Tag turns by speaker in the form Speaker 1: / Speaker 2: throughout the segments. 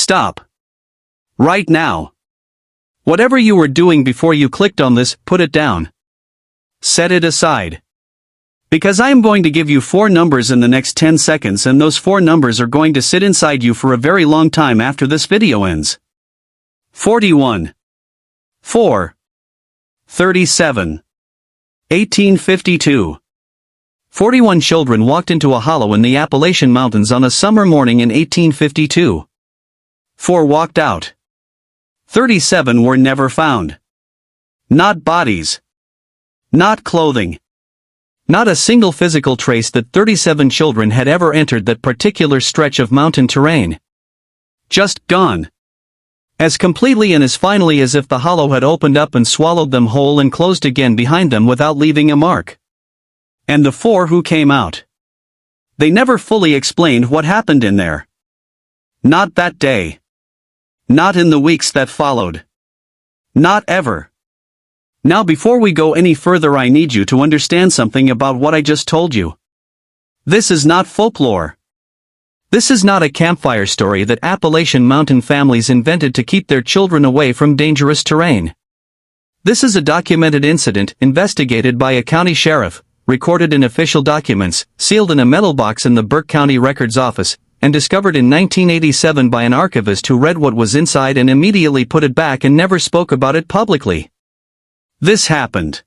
Speaker 1: Stop. Right now. Whatever you were doing before you clicked on this, put it down. Set it aside. Because I am going to give you 4 numbers in the next 10 seconds, and those 4 numbers are going to sit inside you for a very long time after this video ends. 41. 4. 37. 1852. 41 children walked into a hollow in the Appalachian Mountains on a summer morning in 1852. 4 walked out. 37 were never found. Not bodies. Not clothing. Not a single physical trace that 37 children had ever entered that particular stretch of mountain terrain. Just gone. As completely and as finally as if the hollow had opened up and swallowed them whole and closed again behind them without leaving a mark. And the 4 who came out. They never fully explained what happened in there. Not that day. Not in the weeks that followed. Not ever. Now before we go any further, I need you to understand something about what I just told you. This is not folklore. This is not a campfire story that Appalachian mountain families invented to keep their children away from dangerous terrain. This is a documented incident investigated by a county sheriff, recorded in official documents, sealed in a metal box in the Burke County Records Office, and discovered in 1987 by an archivist who read what was inside and immediately put it back and never spoke about it publicly. This happened.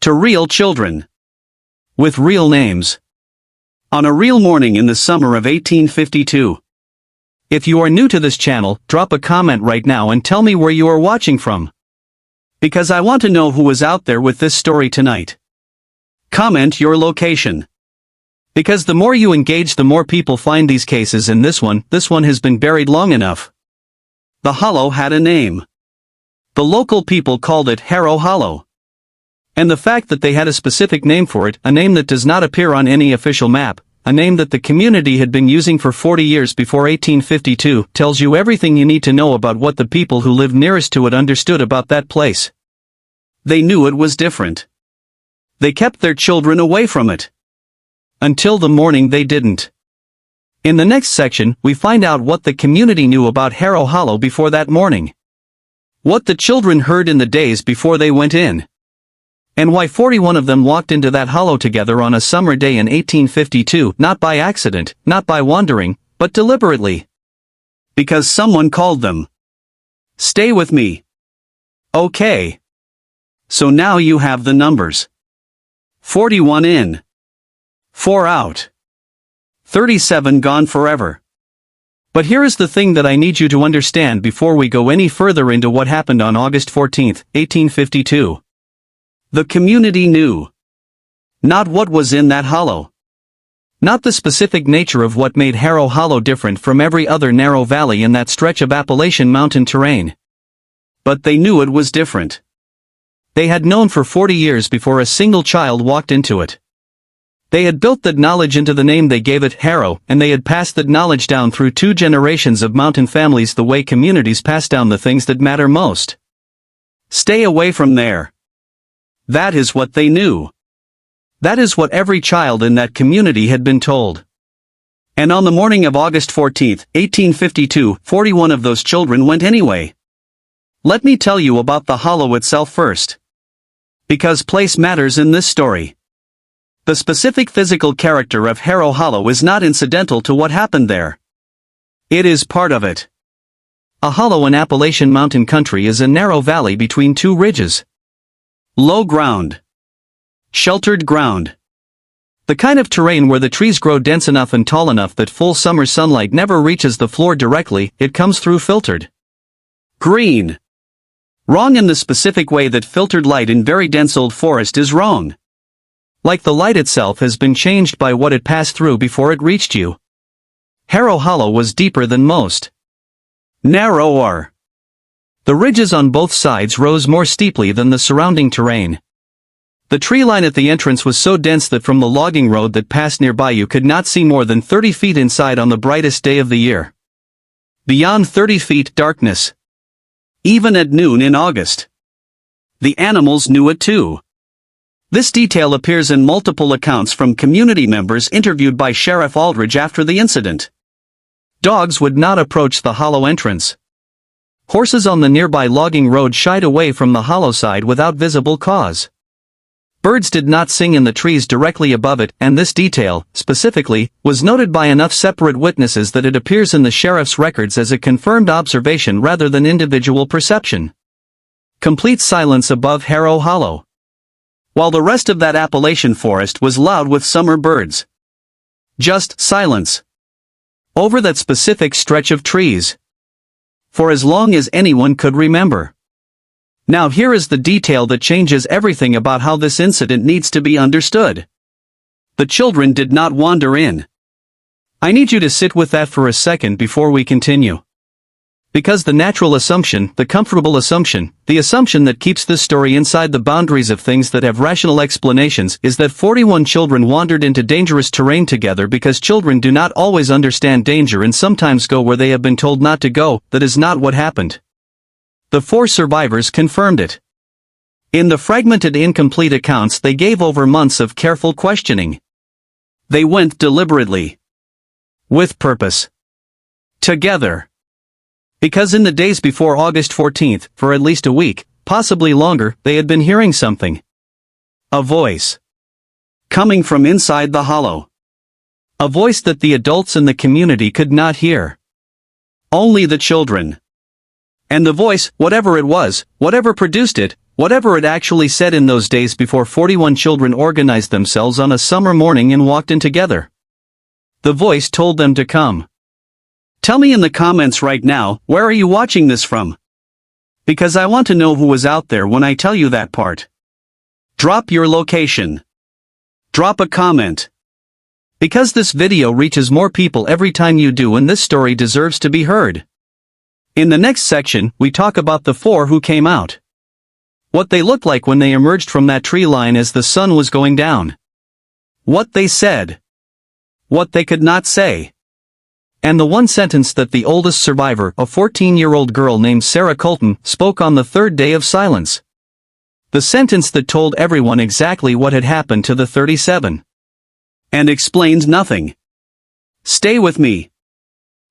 Speaker 1: To real children. With real names. On a real morning in the summer of 1852. If you are new to this channel, drop a comment right now and tell me where you are watching from. Because I want to know who was out there with this story tonight. Comment your location. Because the more you engage, the more people find these cases, and this one has been buried long enough. The hollow had a name. The local people called it Harrow Hollow. And the fact that they had a specific name for it, a name that does not appear on any official map, a name that the community had been using for 40 years before 1852, tells you everything you need to know about what the people who lived nearest to it understood about that place. They knew it was different. They kept their children away from it. Until the morning they didn't. In the next section, we find out what the community knew about Harrow Hollow before that morning. What the children heard in the days before they went in. And why 41 of them walked into that hollow together on a summer day in 1852, not by accident, not by wandering, but deliberately. Because someone called them. Stay with me. Okay. So now you have the numbers. 41 in. 4 out. 37 gone forever. But here is the thing that I need you to understand before we go any further into what happened on August 14, 1852. The community knew. Not what was in that hollow. Not the specific nature of what made Harrow Hollow different from every other narrow valley in that stretch of Appalachian mountain terrain. But they knew it was different. They had known for 40 years before a single child walked into it. They had built that knowledge into the name they gave it, Harrow, and they had passed that knowledge down through 2 generations of mountain families the way communities pass down the things that matter most. Stay away from there. That is what they knew. That is what every child in that community had been told. And on the morning of August 14, 1852, 41 of those children went anyway. Let me tell you about the hollow itself first. Because place matters in this story. The specific physical character of Harrow Hollow is not incidental to what happened there. It is part of it. A hollow in Appalachian mountain country is a narrow valley between 2 ridges. Low ground. Sheltered ground. The kind of terrain where the trees grow dense enough and tall enough that full summer sunlight never reaches the floor directly, it comes through filtered. Green. Wrong in the specific way that filtered light in very dense old forest is wrong. Like the light itself has been changed by what it passed through before it reached you. Harrow Hollow was deeper than most. Narrower. The ridges on both sides rose more steeply than the surrounding terrain. The tree line at the entrance was so dense that from the logging road that passed nearby you could not see more than 30 feet inside on the brightest day of the year. Beyond 30 feet, darkness. Even at noon in August. The animals knew it too. This detail appears in multiple accounts from community members interviewed by Sheriff Aldridge after the incident. Dogs would not approach the hollow entrance. Horses on the nearby logging road shied away from the hollow side without visible cause. Birds did not sing in the trees directly above it, and this detail, specifically, was noted by enough separate witnesses that it appears in the sheriff's records as a confirmed observation rather than individual perception. Complete silence above Harrow Hollow. While the rest of that Appalachian forest was loud with summer birds. Just silence. Over that specific stretch of trees. For as long as anyone could remember. Now here is the detail that changes everything about how this incident needs to be understood. The children did not wander in. I need you to sit with that for a second before we continue. Because the natural assumption, the comfortable assumption, the assumption that keeps this story inside the boundaries of things that have rational explanations is that 41 children wandered into dangerous terrain together because children do not always understand danger and sometimes go where they have been told not to go. That is not what happened. The 4 survivors confirmed it. In the fragmented incomplete accounts they gave over months of careful questioning. They went deliberately. With purpose. Together. Because in the days before August 14th, for at least a week, possibly longer, they had been hearing something. A voice. Coming from inside the hollow. A voice that the adults in the community could not hear. Only the children. And the voice, whatever it was, whatever produced it, whatever it actually said in those days before 41 children organized themselves on a summer morning and walked in together. The voice told them to come. Tell me in the comments right now, where are you watching this from? Because I want to know who was out there when I tell you that part. Drop your location. Drop a comment. Because this video reaches more people every time you do, and this story deserves to be heard. In the next section, we talk about the 4 who came out. What they looked like when they emerged from that tree line as the sun was going down. What they said. What they could not say. And the one sentence that the oldest survivor, a 14-year-old girl named Sarah Colton, spoke on the 3rd day of silence. The sentence that told everyone exactly what had happened to the 37. And explained nothing. Stay with me.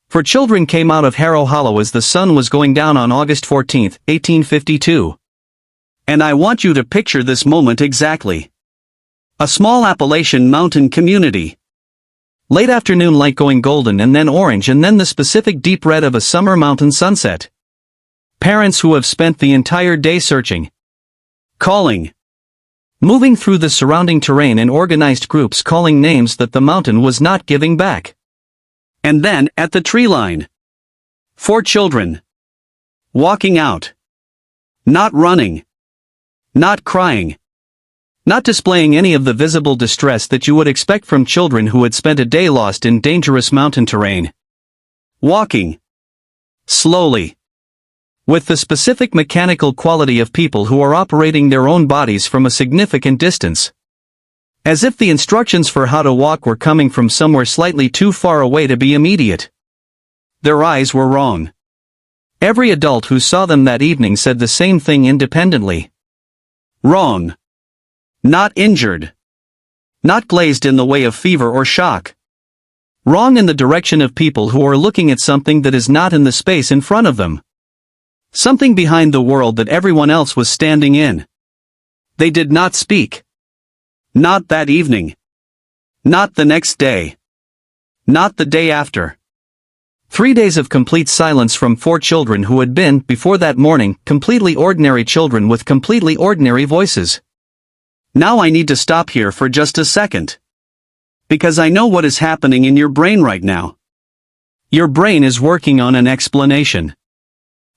Speaker 1: For children came out of Harrow Hollow as the sun was going down on August 14, 1852. And I want you to picture this moment exactly. A small Appalachian mountain community. Late afternoon light going golden and then orange and then the specific deep red of a summer mountain sunset. Parents who have spent the entire day searching. Calling. Moving through the surrounding terrain in organized groups calling names that the mountain was not giving back. And then, at the tree line. 4 children. Walking out. Not running. Not crying. Not displaying any of the visible distress that you would expect from children who had spent a day lost in dangerous mountain terrain. Walking. Slowly. With the specific mechanical quality of people who are operating their own bodies from a significant distance. As if the instructions for how to walk were coming from somewhere slightly too far away to be immediate. Their eyes were wrong. Every adult who saw them that evening said the same thing independently. Wrong. Not injured. Not glazed in the way of fever or shock. Wrong in the direction of people who are looking at something that is not in the space in front of them. Something behind the world that everyone else was standing in. They did not speak. Not that evening. Not the next day. Not the day after. 3 days of complete silence from 4 children who had been, before that morning, completely ordinary children with completely ordinary voices. Now I need to stop here for just a second. Because I know what is happening in your brain right now. Your brain is working on an explanation.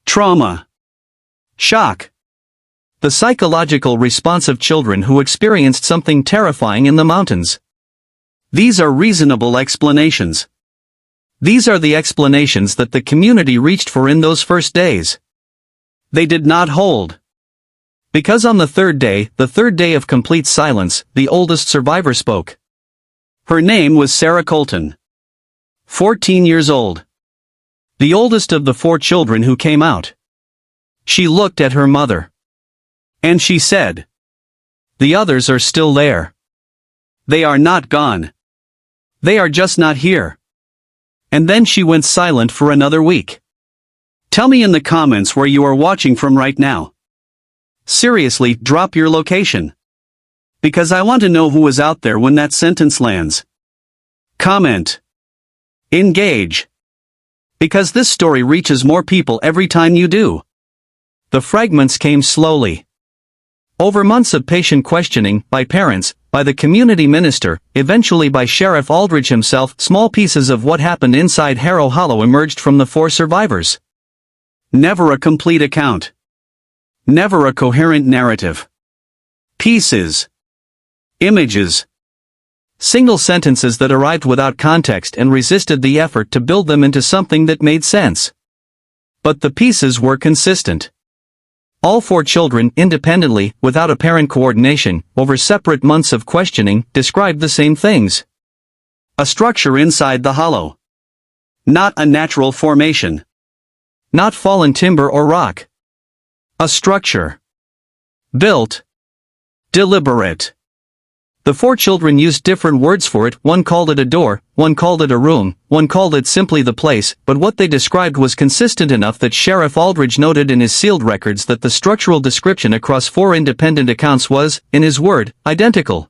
Speaker 1: Trauma. Shock. The psychological response of children who experienced something terrifying in the mountains. These are reasonable explanations. These are the explanations that the community reached for in those first days. They did not hold. Because on the 3rd day, the 3rd day of complete silence, the oldest survivor spoke. Her name was Sarah Colton. 14 years old. The oldest of the 4 children who came out. She looked at her mother. And she said, "The others are still there. They are not gone. They are just not here. And then she went silent for another week. Tell me in the comments where you are watching from right now. Seriously, drop your location. Because I want to know who was out there when that sentence lands. Comment. Engage. Because this story reaches more people every time you do. The fragments came slowly. Over months of patient questioning, by parents, by the community minister, eventually by Sheriff Aldridge himself, small pieces of what happened inside Harrow Hollow emerged from the 4 survivors. Never a complete account. Never a coherent narrative. Pieces. Images. Single sentences that arrived without context and resisted the effort to build them into something that made sense. But the pieces were consistent. All 4 children, independently, without apparent coordination, over separate months of questioning, described the same things. A structure inside the hollow. Not a natural formation. Not fallen timber or rock. A structure. Built. Deliberate. The 4 children used different words for it. One called it a door, one called it a room, one called it simply the place, but what they described was consistent enough that Sheriff Aldridge noted in his sealed records that the structural description across 4 independent accounts was, in his word, identical.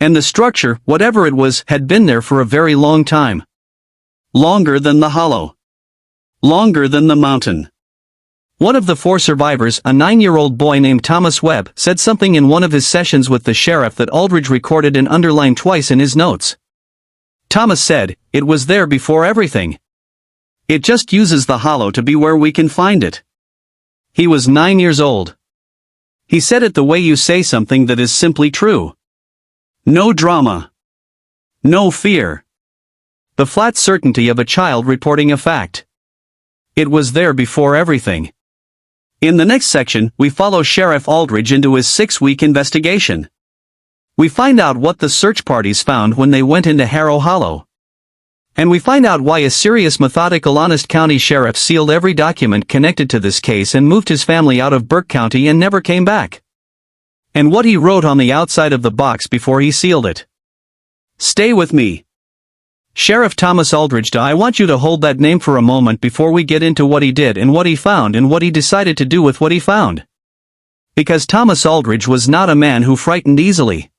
Speaker 1: And the structure, whatever it was, had been there for a very long time. Longer than the hollow. Longer than the mountain. One of the 4 survivors, a 9-year-old boy named Thomas Webb, said something in one of his sessions with the sheriff that Aldridge recorded and underlined twice in his notes. Thomas said, "It was there before everything. It just uses the hollow to be where we can find it." He was 9 years old. He said it the way you say something that is simply true. No drama. No fear. The flat certainty of a child reporting a fact. It was there before everything. In the next section, we follow Sheriff Aldridge into his 6-week investigation. We find out what the search parties found when they went into Harrow Hollow. And we find out why a serious, methodical, honest county sheriff sealed every document connected to this case and moved his family out of Burke County and never came back. And what he wrote on the outside of the box before he sealed it. Stay with me. Sheriff Thomas Aldridge. I want you to hold that name for a moment before we get into what he did and what he found and what he decided to do with what he found. Because Thomas Aldridge was not a man who frightened easily.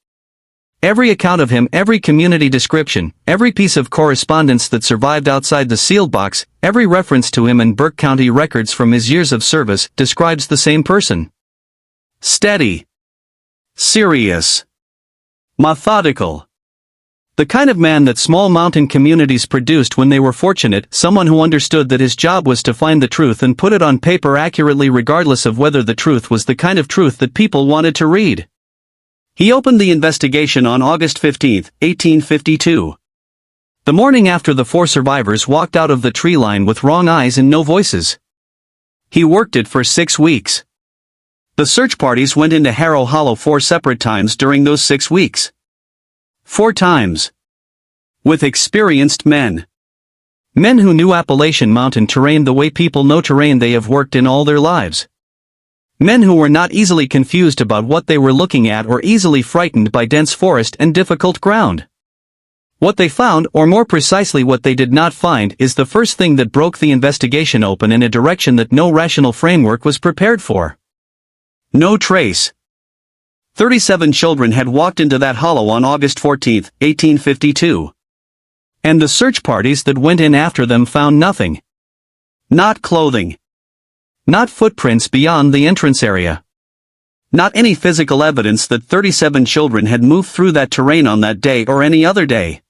Speaker 1: Every account of him, every community description, every piece of correspondence that survived outside the sealed box, every reference to him in Burke County records from his years of service, describes the same person. Steady. Serious. Methodical. The kind of man that small mountain communities produced when they were fortunate, someone who understood that his job was to find the truth and put it on paper accurately regardless of whether the truth was the kind of truth that people wanted to read. He opened the investigation on August 15, 1852. The morning after the 4 survivors walked out of the tree line with wrong eyes and no voices. He worked it for 6 weeks. The search parties went into Harrow Hollow 4 separate times during those 6 weeks. 4 times. With experienced men. Men who knew Appalachian mountain terrain the way people know terrain they have worked in all their lives. Men who were not easily confused about what they were looking at or easily frightened by dense forest and difficult ground. What they found, or more precisely what they did not find, is the first thing that broke the investigation open in a direction that no rational framework was prepared for. No trace. 37 children had walked into that hollow on August 14, 1852. And the search parties that went in after them found nothing. Not clothing. Not footprints beyond the entrance area. Not any physical evidence that 37 children had moved through that terrain on that day or any other day.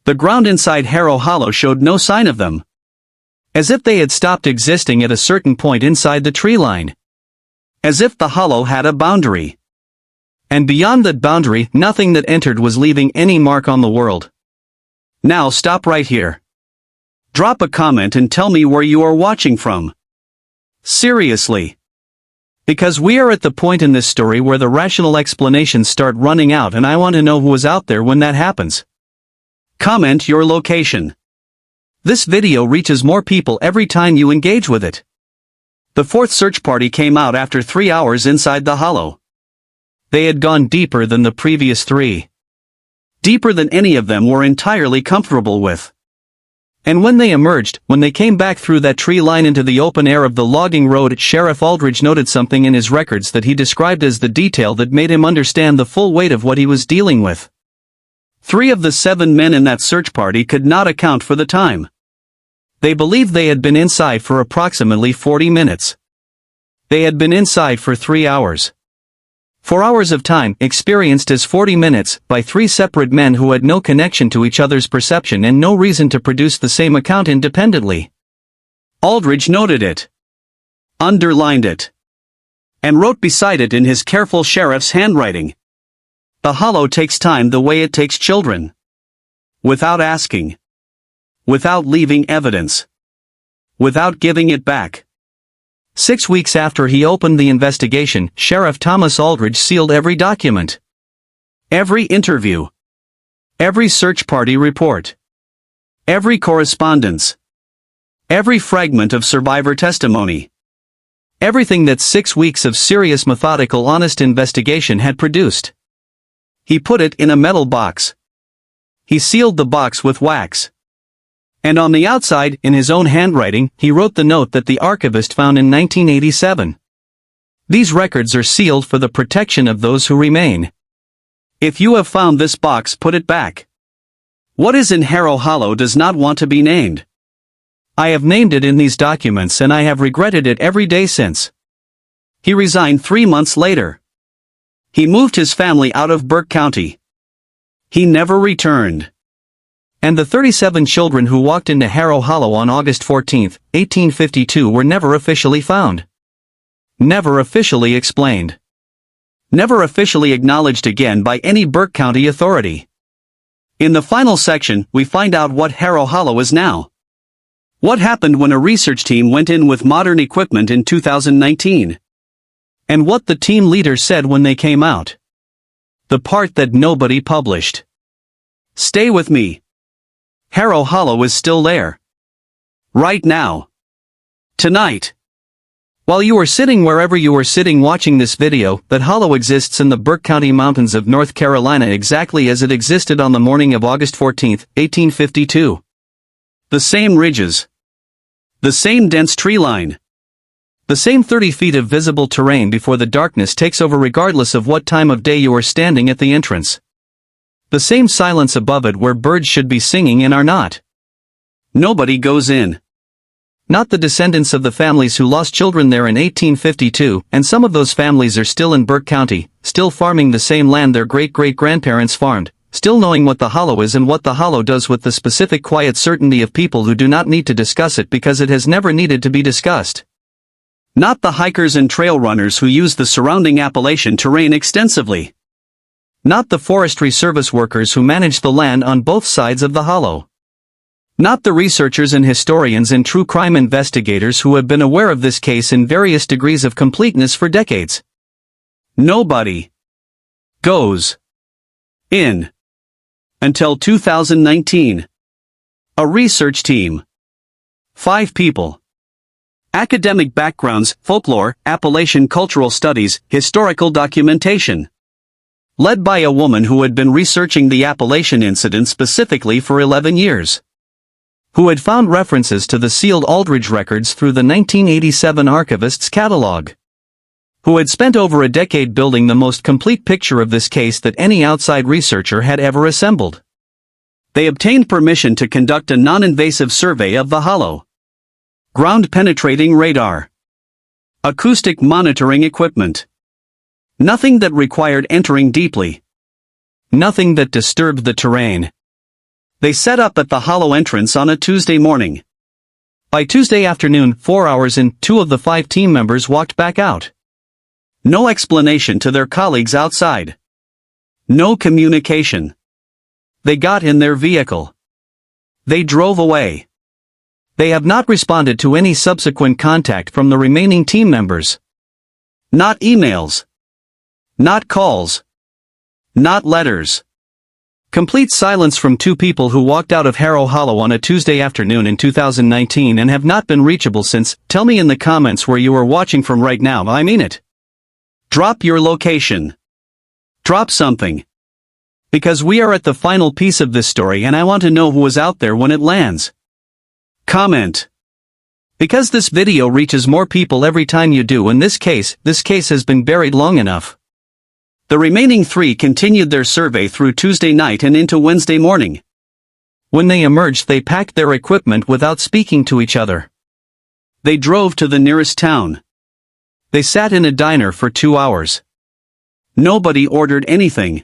Speaker 1: The ground inside Harrow Hollow showed no sign of them. As if they had stopped existing at a certain point inside the tree line. As if the hollow had a boundary. And beyond that boundary, nothing that entered was leaving any mark on the world. Now stop right here. Drop a comment and tell me where you are watching from. Seriously. Because we are at the point in this story where the rational explanations start running out and I want to know who was out there when that happens. Comment your location. This video reaches more people every time you engage with it. The 4th search party came out after 3 hours inside the hollow. They had gone deeper than the previous 3. Deeper than any of them were entirely comfortable with. And when they came back through that tree line into the open air of the logging road, Sheriff Aldridge noted something in his records that he described as the detail that made him understand the full weight of what he was dealing with. 3 of the 7 men in that search party could not account for the time. They believed they had been inside for approximately 40 minutes. They had been inside for 3 hours. 4 hours of time, experienced as 40 minutes, by 3 separate men who had no connection to each other's perception and no reason to produce the same account independently. Aldridge noted it, underlined it, and wrote beside it in his careful sheriff's handwriting. The hollow takes time the way it takes children. Without asking. Without leaving evidence. Without giving it back. 6 weeks after he opened the investigation, Sheriff Thomas Aldridge sealed every document. Every interview. Every search party report. Every correspondence. Every fragment of survivor testimony. Everything that 6 weeks of serious, methodical, honest investigation had produced. He put it in a metal box. He sealed the box with wax. And on the outside, in his own handwriting, he wrote the note that the archivist found in 1987. These records are sealed for the protection of those who remain. If you have found this box, put it back. What is in Harrow Hollow does not want to be named. I have named it in these documents and I have regretted it every day since. He resigned 3 months later. He moved his family out of Burke County. He never returned. And the 37 children who walked into Harrow Hollow on August 14, 1852 were never officially found. Never officially explained. Never officially acknowledged again by any Burke County authority. In the final section, we find out what Harrow Hollow is now. What happened when a research team went in with modern equipment in 2019? And what the team leader said when they came out. The part that nobody published. Stay with me. Harrow Hollow is still there. Right now. Tonight. While you are sitting wherever you are sitting watching this video, that hollow exists in the Burke County mountains of North Carolina exactly as it existed on the morning of August 14, 1852. The same ridges. The same dense tree line. The same 30 feet of visible terrain before the darkness takes over regardless of what time of day you are standing at the entrance. The same silence above it where birds should be singing and are not. Nobody goes in. Not the descendants of the families who lost children there in 1852, and some of those families are still in Burke County, still farming the same land their great-great-grandparents farmed, still knowing what the hollow is and what the hollow does with the specific quiet certainty of people who do not need to discuss it because it has never needed to be discussed. Not the hikers and trail runners who use the surrounding Appalachian terrain extensively. Not the Forestry Service workers who manage the land on both sides of the hollow. Not the researchers and historians and true crime investigators who have been aware of this case in various degrees of completeness for decades. Nobody goes in until 2019. A research team. 5 people. Academic backgrounds, folklore, Appalachian cultural studies, historical documentation. Led by a woman who had been researching the Appalachian incident specifically for 11 years. Who had found references to the sealed Aldridge records through the 1987 archivist's catalog. Who had spent over a decade building the most complete picture of this case that any outside researcher had ever assembled. They obtained permission to conduct a non-invasive survey of the hollow. Ground-penetrating radar. Acoustic monitoring equipment. Nothing that required entering deeply. Nothing that disturbed the terrain. They set up at the hollow entrance on a Tuesday morning. By Tuesday afternoon, 4 hours in, 2 of the 5 team members walked back out. No explanation to their colleagues outside. No communication. They got in their vehicle. They drove away. They have not responded to any subsequent contact from the remaining team members. Not emails. Not calls. Not letters. Complete silence from 2 people who walked out of Harrow Hollow on a Tuesday afternoon in 2019 and have not been reachable since. Tell me in the comments where you are watching from right now. I mean it. Drop your location. Drop something. Because we are at the final piece of this story and I want to know who was out there when it lands. Comment. Because this video reaches more people every time you do. In this case has been buried long enough. The remaining 3 continued their survey through Tuesday night and into Wednesday morning. When they emerged, they packed their equipment without speaking to each other. They drove to the nearest town. They sat in a diner for 2 hours. Nobody ordered anything.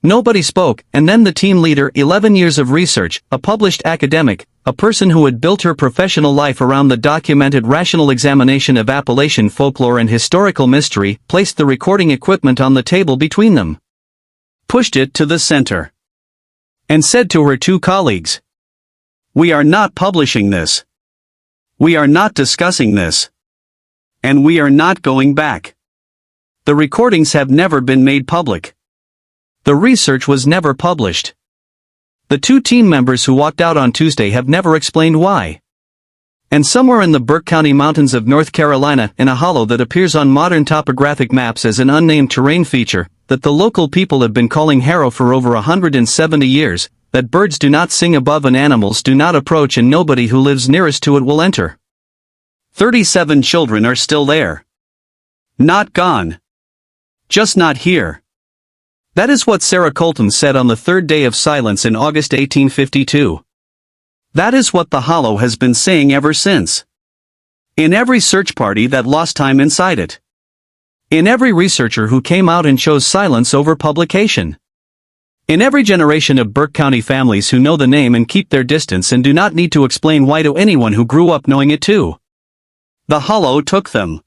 Speaker 1: Nobody spoke, and then the team leader, 11 years of research, a published academic, a person who had built her professional life around the documented rational examination of Appalachian folklore and historical mystery, placed the recording equipment on the table between them, pushed it to the center, and said to her 2 colleagues, "We are not publishing this. We are not discussing this. And we are not going back. The recordings have never been made public. The research was never published." The 2 team members who walked out on Tuesday have never explained why. And somewhere in the Burke County mountains of North Carolina, in a hollow that appears on modern topographic maps as an unnamed terrain feature, that the local people have been calling Harrow for over 170 years, that birds do not sing above and animals do not approach and nobody who lives nearest to it will enter. 37 children are still there. Not gone. Just not here. That is what Sarah Colton said on the 3rd day of silence in August 1852. That is what the hollow has been saying ever since. In every search party that lost time inside it. In every researcher who came out and chose silence over publication. In every generation of Burke County families who know the name and keep their distance and do not need to explain why to anyone who grew up knowing it too. The hollow took them.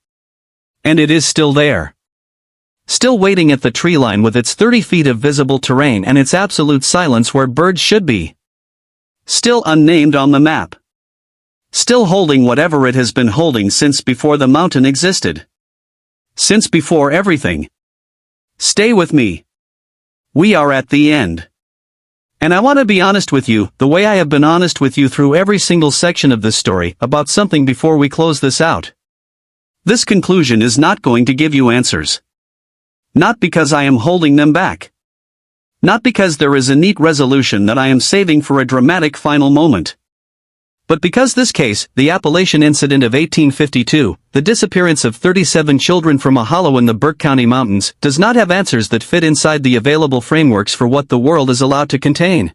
Speaker 1: And it is still there. Still waiting at the tree line with its 30 feet of visible terrain and its absolute silence where birds should be. Still unnamed on the map. Still holding whatever it has been holding since before the mountain existed. Since before everything. Stay with me. We are at the end. And I want to be honest with you, the way I have been honest with you through every single section of this story, about something before we close this out. This conclusion is not going to give you answers. Not because I am holding them back. Not because there is a neat resolution that I am saving for a dramatic final moment. But because this case, the Appalachian incident of 1852, the disappearance of 37 children from a hollow in the Burke County mountains, does not have answers that fit inside the available frameworks for what the world is allowed to contain.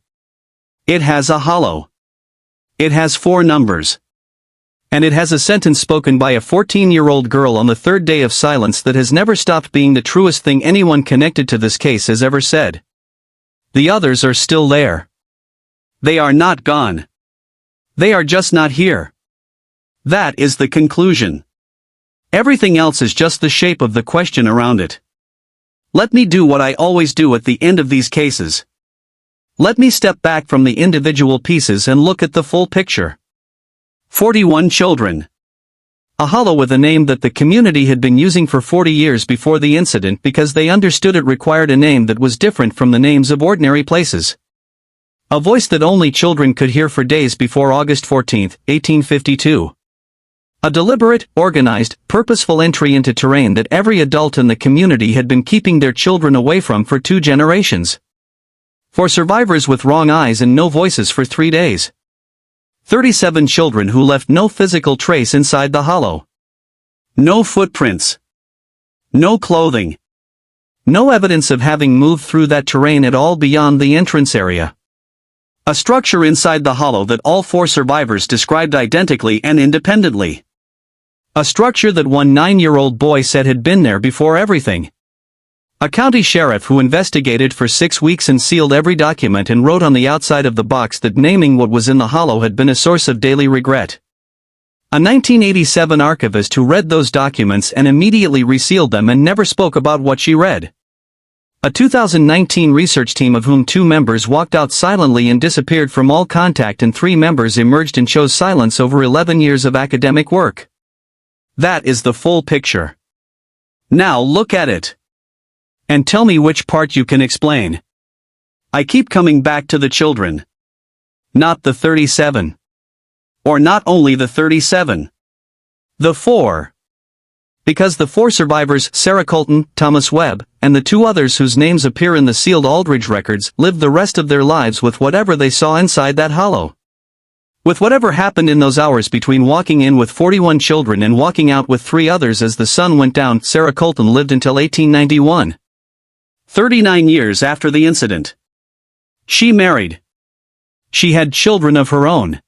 Speaker 1: It has a hollow. It has 4 numbers. And it has a sentence spoken by a 14-year-old girl on the 3rd day of silence that has never stopped being the truest thing anyone connected to this case has ever said. The others are still there. They are not gone. They are just not here. That is the conclusion. Everything else is just the shape of the question around it. Let me do what I always do at the end of these cases. Let me step back from the individual pieces and look at the full picture. 41 children. A hollow with a name that the community had been using for 40 years before the incident because they understood it required a name that was different from the names of ordinary places. A voice that only children could hear for days before August 14, 1852. A deliberate, organized, purposeful entry into terrain that every adult in the community had been keeping their children away from for 2 generations. For survivors with wrong eyes and no voices for 3 days. 37 children who left no physical trace inside the hollow. No footprints. No clothing. No evidence of having moved through that terrain at all beyond the entrance area. A structure inside the hollow that all 4 survivors described identically and independently. A structure that one 9-year-old boy said had been there before everything. A county sheriff who investigated for 6 weeks and sealed every document and wrote on the outside of the box that naming what was in the hollow had been a source of daily regret. A 1987 archivist who read those documents and immediately resealed them and never spoke about what she read. A 2019 research team of whom 2 members walked out silently and disappeared from all contact and 3 members emerged and chose silence over 11 years of academic work. That is the full picture. Now look at it. And tell me which part you can explain. I keep coming back to the children. Not the 37. Or not only the 37. The 4. Because the 4 survivors, Sarah Colton, Thomas Webb, and the 2 others whose names appear in the sealed Aldridge records, lived the rest of their lives with whatever they saw inside that hollow. With whatever happened in those hours between walking in with 41 children and walking out with 3 others as the sun went down, Sarah Colton lived until 1891. 39 years after the incident. She married. She had children of her own.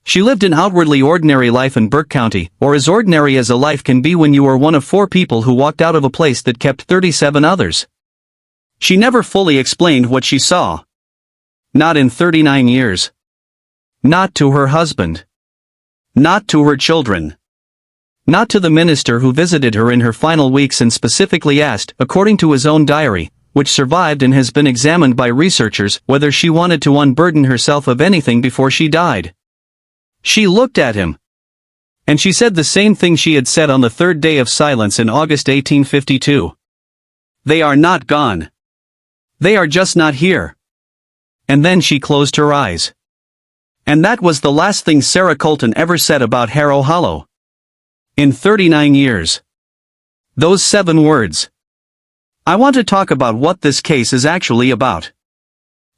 Speaker 1: She lived an outwardly ordinary life in Burke County, or as ordinary as a life can be when you are one of 4 people who walked out of a place that kept 37 others. She never fully explained what she saw. Not in 39 years. Not to her husband. Not to her children. Not to the minister who visited her in her final weeks and specifically asked, according to his own diary, which survived and has been examined by researchers, whether she wanted to unburden herself of anything before she died. She looked at him. And she said the same thing she had said on the third day of silence in August 1852. They are not gone. They are just not here. And then she closed her eyes. And that was the last thing Sarah Colton ever said about Harrow Hollow. In 39 years. Those 7 words. I want to talk about what this case is actually about.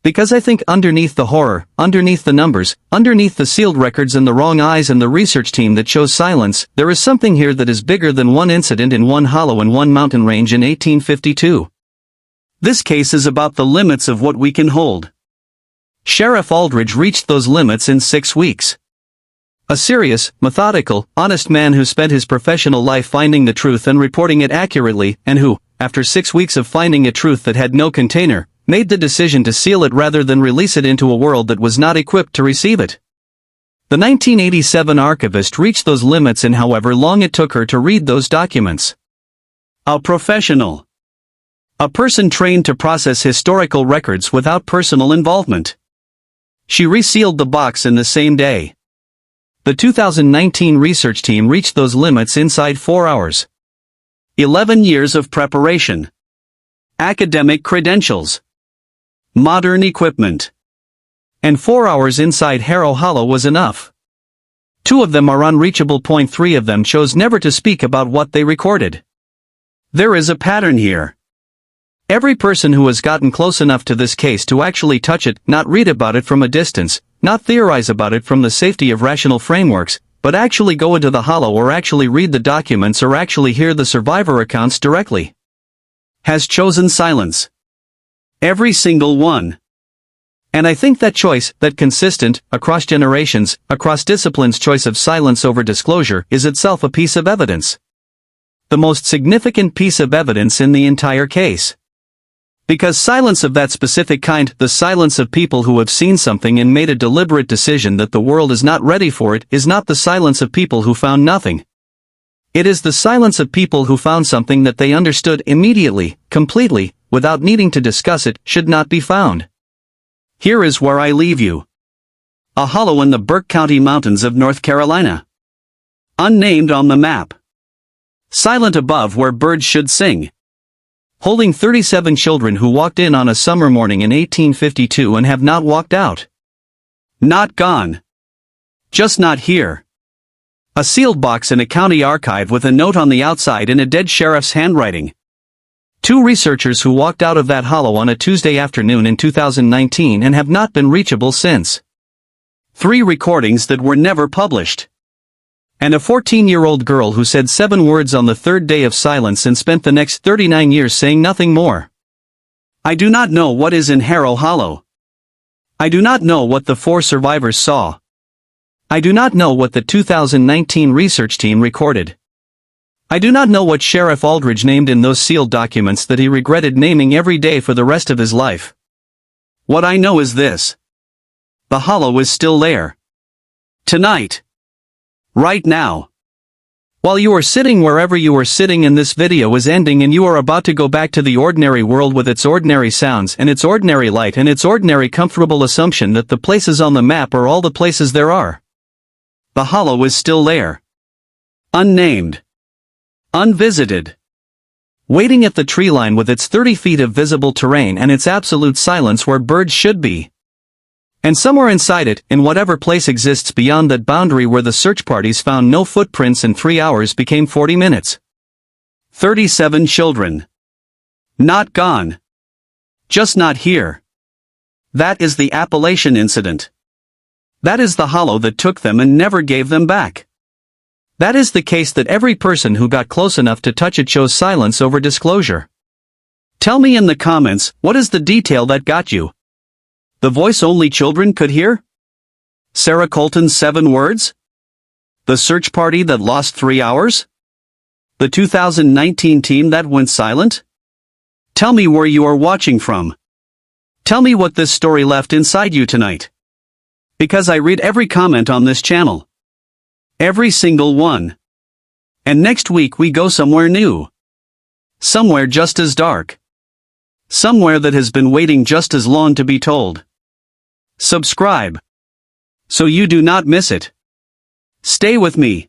Speaker 1: Because I think underneath the horror, underneath the numbers, underneath the sealed records and the wrong eyes and the research team that chose silence, there is something here that is bigger than one incident in one hollow and one mountain range in 1852. This case is about the limits of what we can hold. Sheriff Aldridge reached those limits in 6 weeks. A serious, methodical, honest man who spent his professional life finding the truth and reporting it accurately, and who, after 6 weeks of finding a truth that had no container, made the decision to seal it rather than release it into a world that was not equipped to receive it. The 1987 archivist reached those limits in however long it took her to read those documents. A professional. A person trained to process historical records without personal involvement. She resealed the box in the same day. The 2019 research team reached those limits inside 4 hours. 11 years of preparation. Academic credentials. Modern equipment. And 4 hours inside Harrow Hollow was enough. 2 of them are unreachable. 3 of them chose never to speak about what they recorded. There is a pattern here. Every person who has gotten close enough to this case to actually touch it, not read about it from a distance, not theorize about it from the safety of rational frameworks, but actually go into the hollow or actually read the documents or actually hear the survivor accounts directly, has chosen silence. Every single one. And I think that choice, that consistent, across generations, across disciplines choice of silence over disclosure, is itself a piece of evidence. The most significant piece of evidence in the entire case. Because silence of that specific kind, the silence of people who have seen something and made a deliberate decision that the world is not ready for it, is not the silence of people who found nothing. It is the silence of people who found something that they understood immediately, completely, without needing to discuss it, should not be found. Here is where I leave you. A hollow in the Burke County mountains of North Carolina. Unnamed on the map. Silent above where birds should sing. Holding 37 children who walked in on a summer morning in 1852 and have not walked out. Not gone. Just not here. A sealed box in a county archive with a note on the outside in a dead sheriff's handwriting. 2 researchers who walked out of that hollow on a Tuesday afternoon in 2019 and have not been reachable since. 3 recordings that were never published. And a 14-year-old girl who said 7 words on the third day of silence and spent the next 39 years saying nothing more. I do not know what is in Harrow Hollow. I do not know what the 4 survivors saw. I do not know what the 2019 research team recorded. I do not know what Sheriff Aldridge named in those sealed documents that he regretted naming every day for the rest of his life. What I know is this. The hollow is still there. Tonight. Right now. While you are sitting wherever you are sitting and this video is ending and you are about to go back to the ordinary world with its ordinary sounds and its ordinary light and its ordinary comfortable assumption that the places on the map are all the places there are. The hollow is still there. Unnamed. Unvisited. Waiting at the tree line with its 30 feet of visible terrain and its absolute silence where birds should be. And somewhere inside it, in whatever place exists beyond that boundary where the search parties found no footprints and 3 hours became 40 minutes. 37 children. Not gone. Just not here. That is the Appalachian incident. That is the hollow that took them and never gave them back. That is the case that every person who got close enough to touch it chose silence over disclosure. Tell me in the comments, what is the detail that got you? The voice only children could hear? Sarah Colton's 7 words? The search party that lost 3 hours? The 2019 team that went silent? Tell me where you are watching from. Tell me what this story left inside you tonight. Because I read every comment on this channel. Every single one. And next week we go somewhere new. Somewhere just as dark. Somewhere that has been waiting just as long to be told. Subscribe. So you do not miss it. Stay with me.